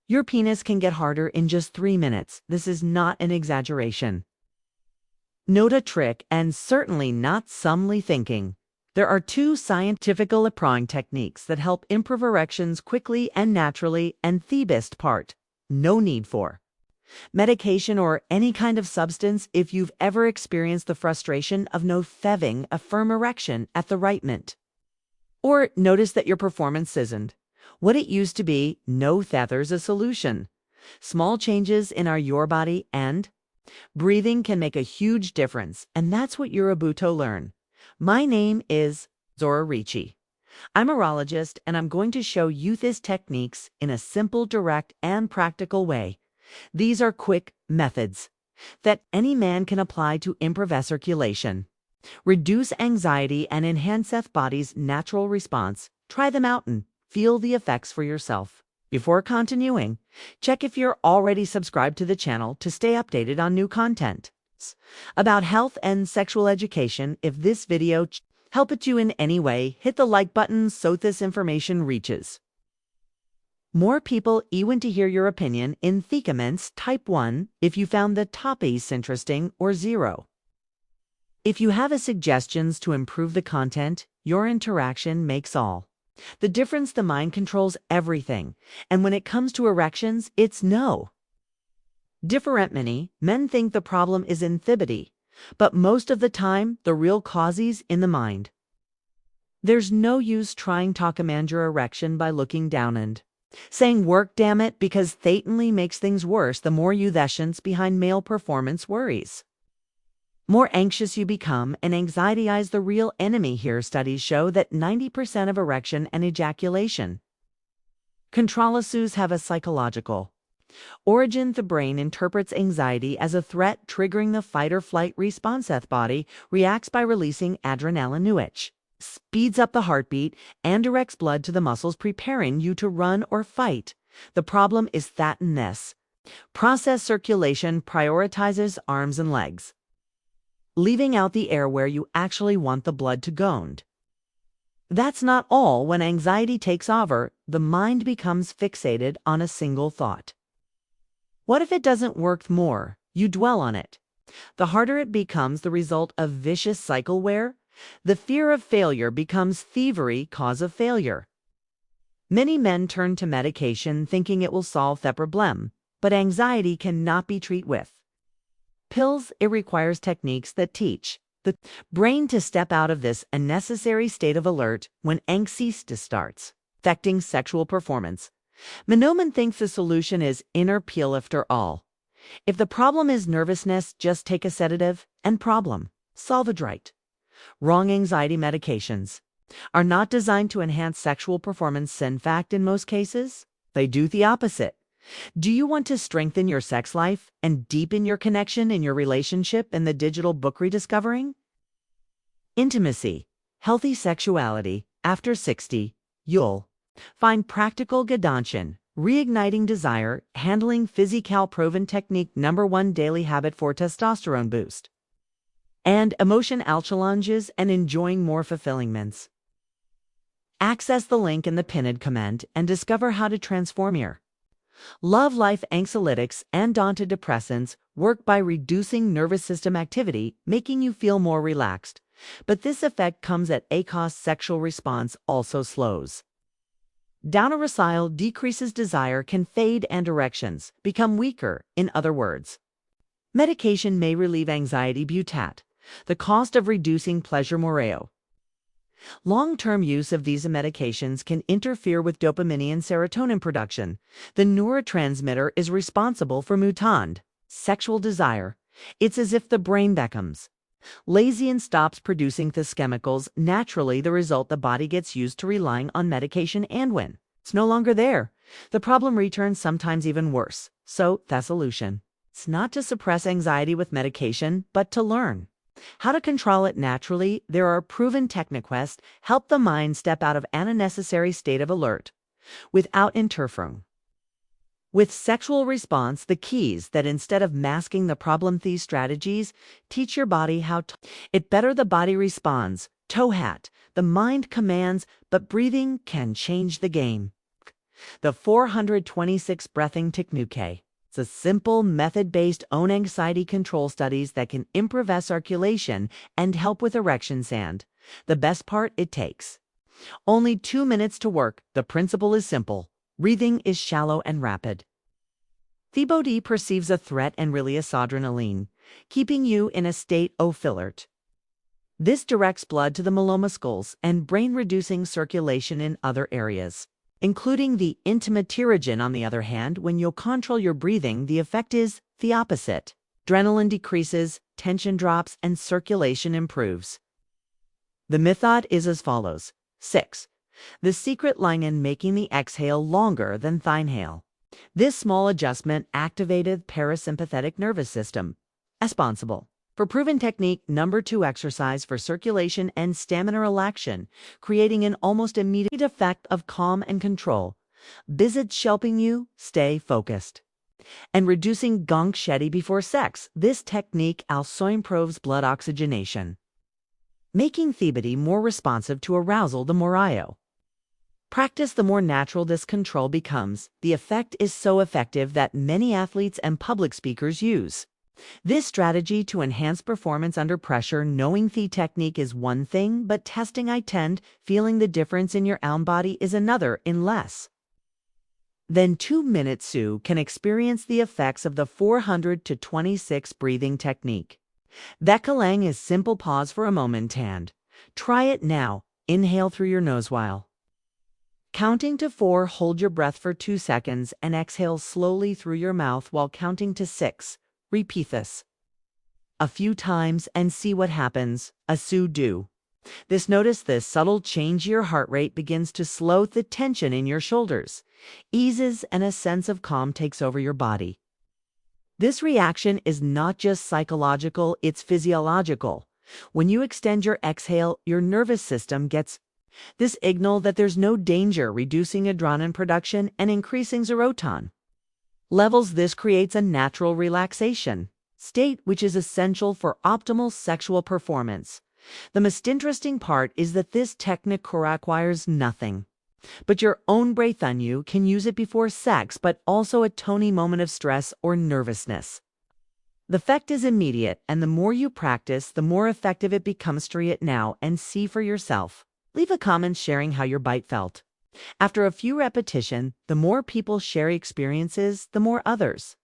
Your penis can get harder in just 3 minutes. This is not an exaggeration. Note a trick, and certainly not somely thinking. There are 2 scientifical prawing techniques that help improve erections quickly and naturally, and the best part, no need for medication or any kind of substance if you've ever experienced the frustration of no having a firm erection at the right moment. Or notice that your performance isn't what it used to be. No, there's a solution. Small changes in your body and breathing can make a huge difference, and that's what you're about to learn. My name is Ricci. I'm a urologist, and I'm going to show you these techniques in a simple, direct, and practical way. These are quick methods that any man can apply to improve circulation, reduce anxiety, and enhance the body's natural response. Try them out and feel the effects for yourself. Before continuing, check if you're already subscribed to the channel to stay updated on new content about health and sexual education. If this video helped you in any way, hit the like button so this information reaches more people. Want to hear your opinion in the comments. Type 1 if you found the topics interesting, or 0 if you have suggestions to improve the content. Your interaction makes all the difference. The mind controls everything, and when it comes to erections, it's no different. Many men think the problem is in the body, but most of the time, the real cause is in the mind. There's no use trying to command your erection by looking down and saying work damn it, because that only makes things worse. The more you questions behind male performance worries, more anxious you become, and anxiety is the real enemy here. Studies show that 90% of erection and ejaculation control issues have a psychological origin. The brain interprets anxiety as a threat, triggering the fight or flight response. The body reacts by releasing adrenaline, which speeds up the heartbeat and directs blood to the muscles, preparing you to run or fight. The problem is that in this process, circulation prioritizes arms and legs, leaving out the air where you actually want the blood to go. That's not all. When anxiety takes over, the mind becomes fixated on a single thought. What if it doesn't work? The more you dwell on it, the harder it becomes. The result of vicious cycle where the fear of failure becomes the very cause of failure. Many men turn to medication thinking it will solve the problem, but anxiety cannot be treated with pills. It requires techniques that teach the brain to step out of this unnecessary state of alert when anxiety starts affecting sexual performance. Menoman thinks the solution is inner peel. After all, if the problem is nervousness, just take a sedative and problem solved. Right? Wrong. Anxiety medications are not designed to enhance sexual performance. In fact, in most cases, they do the opposite. Do you want to strengthen your sex life and deepen your connection in your relationship? In the digital book Rediscovering Intimacy, Healthy Sexuality After 60, you'll find practical guidance, reigniting desire, handling physical proven technique number 1 daily habit for testosterone boost, and emotional challenges, and enjoying more fulfilling moments. Access the link in the pinned comment and discover how to transform your love life. Anxiolytics and antidepressants work by reducing nervous system activity, making you feel more relaxed. But this effect comes at a cost. Sexual response also slows down. Arousal decreases, desire can fade, and erections become weaker. In other words, medication may relieve anxiety, but the cost of reducing pleasure more. Long-term use of these medications can interfere with dopamine and serotonin production. The neurotransmitter is responsible for mutant sexual desire. It's as if the brain becomes lazy and stops producing these chemicals naturally. The result, the body gets used to relying on medication, and when it's no longer there, the problem returns, sometimes even worse. So, the solution, it's not to suppress anxiety with medication, but to learn how to control it naturally. There are proven techniques help the mind step out of an unnecessary state of alert without interfering with sexual response. The keys that instead of masking the problem, these strategies teach your body how to it better. The body responds, toe hat, the mind commands, but breathing can change the game. The 426 breathing technique. It's a simple, method-based own anxiety control studies that can improve circulation and help with erection sand. The best part, it takes only 2 minutes to work. The principle is simple. Breathing is shallow and rapid. The body perceives a threat and releases adrenaline, keeping you in a state of alert. This directs blood to the muscles and brain, reducing circulation in other areas, including the intimate pterygium. On the other hand, when you control your breathing, the effect is the opposite. Adrenaline decreases, tension drops, and circulation improves. The method is as follows. 6. The secret line in making the exhale longer than the inhale. This small adjustment activated parasympathetic nervous system, responsible for proven technique number 2 exercise for circulation and stamina relaxation, creating an almost immediate effect of calm and control. Visits helping you stay focused. And reducing anxiety before sex. This technique also improves blood oxygenation, making the body more responsive to arousal. The more you practice, the more natural this control becomes. The effect is so effective that many athletes and public speakers use this strategy to enhance performance under pressure. Knowing the technique is one thing, but testing feeling the difference in your own body is another. In less than 2 minutes, you can experience the effects of the 426 breathing technique. Vekalang is simple. Pause for a moment and try it now. Inhale through your nose while counting to 4. Hold your breath for 2 seconds and exhale slowly through your mouth while counting to 6. Repeat this a few times and see what happens. As you do this, notice this subtle change. Your heart rate begins to slow, the tension in your shoulders eases, and a sense of calm takes over your body. This reaction is not just psychological, it's physiological. When you extend your exhale, your nervous system gets this signal that there's no danger, reducing adrenaline production and increasing serotonin levels. This creates a natural relaxation state, which is essential for optimal sexual performance. The most interesting part is that this technique requires nothing but your own breath. On you can use it before sex, but also a tiny moment of stress or nervousness. The effect is immediate, and the more you practice, the more effective it becomes. Try it now and see for yourself. Leave a comment sharing how your bite felt. After a few repetitions, the more people share experiences, the more others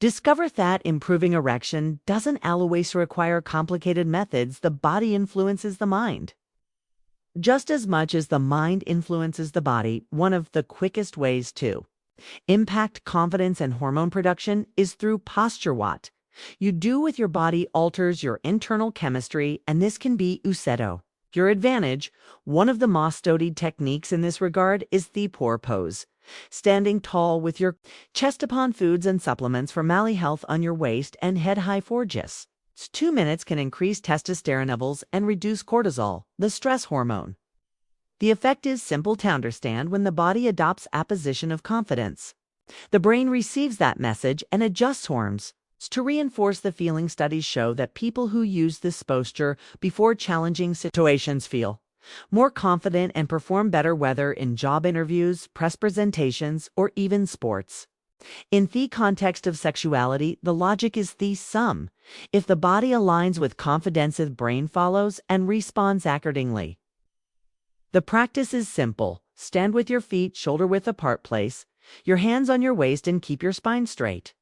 discover that improving erection doesn't always require complicated methods. The body influences the mind just as much as the mind influences the body. One of the quickest ways to impact confidence and hormone production is through posture. What you do with your body alters your internal chemistry, and this can be useto your advantage. One of the most studied techniques in this regard is the poor pose, standing tall with your chest upon foods and supplements for male health on your waist and head high. For just 2 minutes can increase testosterone levels and reduce cortisol, the stress hormone. The effect is simple to understand. When the body adopts a position of confidence, the brain receives that message and adjusts hormones to reinforce the feeling. Studies show that people who use this posture before challenging situations feel more confident and perform better, whether in job interviews, press presentations, or even sports. In the context of sexuality, the logic is the sum. If the body aligns with confidence, the brain follows and responds accordingly. The practice is simple. Stand with your feet shoulder-width apart, place your hands on your waist and keep your spine straight.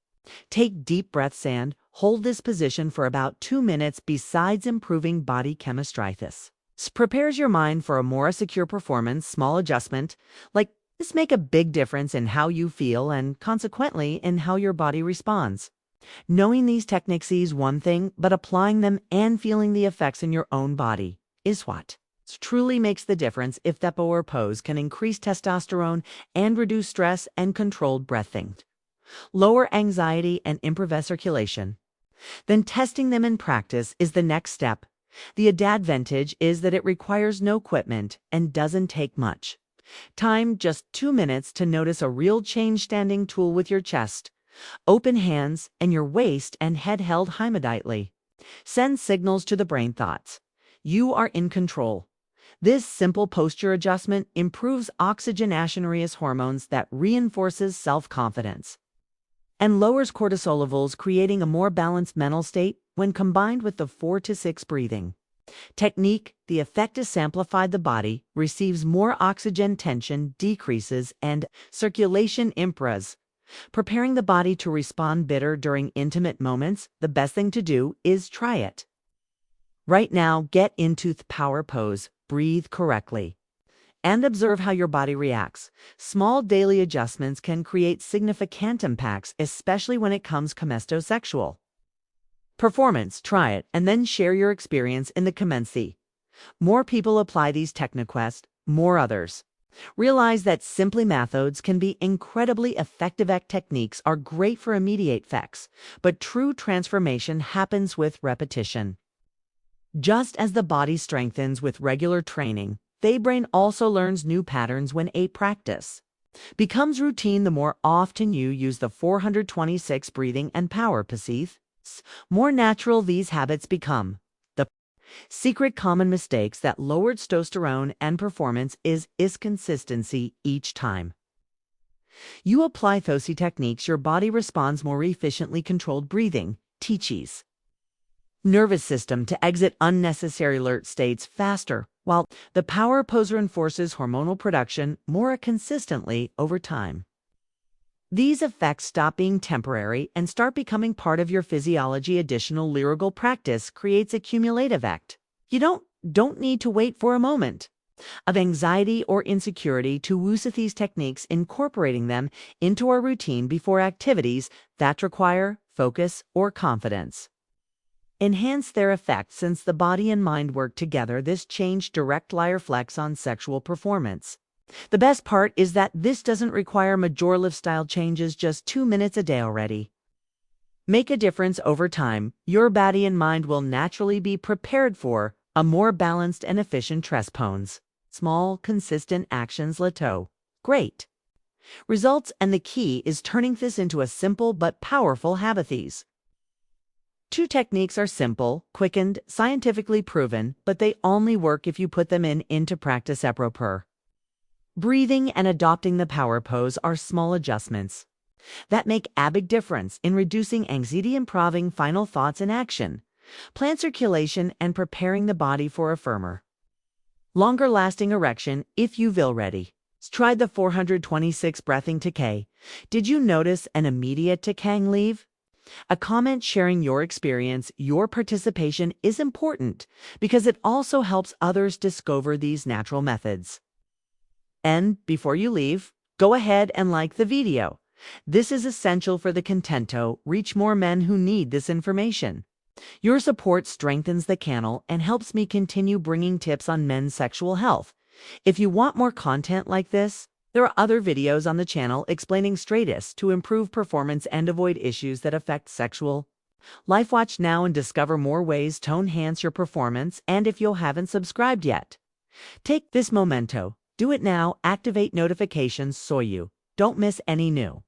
Take deep breaths and hold this position for about 2 minutes. Besides improving body chemistry, this prepares your mind for a more secure performance. Small adjustment like this make a big difference in how you feel and consequently in how your body responds. Knowing these techniques is one thing, but applying them and feeling the effects in your own body is what truly makes the difference. If the power pose can increase testosterone and reduce stress and controlled breathing, lower anxiety and improve circulation, then testing them in practice is the next step. The advantage is that it requires no equipment and doesn't take much time, just 2 minutes to notice a real change. Standing tall with your chest, open hands, and your waist and head held high immediately send signals to the brain thoughts you are in control. This simple posture adjustment improves oxygenation release hormones that reinforces self-confidence and lowers cortisol levels, creating a more balanced mental state when combined with the 4 to 6 breathing technique. The effect is amplified. The body receives more oxygen, tension decreases, and circulation improves, preparing the body to respond better during intimate moments. The best thing to do is try it right now. Get into the power pose, breathe correctly, and observe how your body reacts. Small daily adjustments can create significant impacts, especially when it comes to sexual performance. Try it and then share your experience in the comments. More people apply these techniques, more others realize that simply methods can be incredibly effective. Techniques are great for immediate effects, but true transformation happens with repetition. Just as the body strengthens with regular training, the brain also learns new patterns when a practice becomes routine. The more often you use the 426 breathing and power poses, more natural these habits become. The secret common mistakes that lowered testosterone and performance is consistency. Each time you apply those techniques, your body responds more efficiently. Controlled breathing teaches nervous system to exit unnecessary alert states faster, while the power pose reinforces hormonal production more consistently over time. These effects stop being temporary and start becoming part of your physiology. Additional lyrical practice creates a cumulative effect. You don't need to wait for a moment of anxiety or insecurity to use these techniques. Incorporating them into our routine before activities that require focus or confidence enhance their effect. Since the body and mind work together, this change directly reflects on sexual performance. The best part is that this doesn't require major lifestyle changes. Just 2 minutes a day already make a difference. Over time, your body and mind will naturally be prepared for a more balanced and efficient response. Small, consistent actions lead to great results, and the key is turning this into a simple but powerful habit. These two techniques are simple, quick, and scientifically proven, but they only work if you put them into practice. Proper breathing and adopting the power pose are small adjustments that make a big difference in reducing anxiety, improving final thoughts and action, plan circulation, and preparing the body for a firmer, longer-lasting erection. If you've already tried the 426 breathing technique, did you notice an immediate technique? Leave a comment sharing your experience. Your participation is important because it also helps others discover these natural methods. And before you leave, go ahead and like the video. This is essential for the content to reach more men who need this information. Your support strengthens the channel and helps me continue bringing tips on men's sexual health. If you want more content like this, there are other videos on the channel explaining strategies to improve performance and avoid issues that affect sexual life. Watch now and discover more ways to enhance your performance. And if you haven't subscribed yet, take this memento. Do it now. Activate notifications so you don't miss any new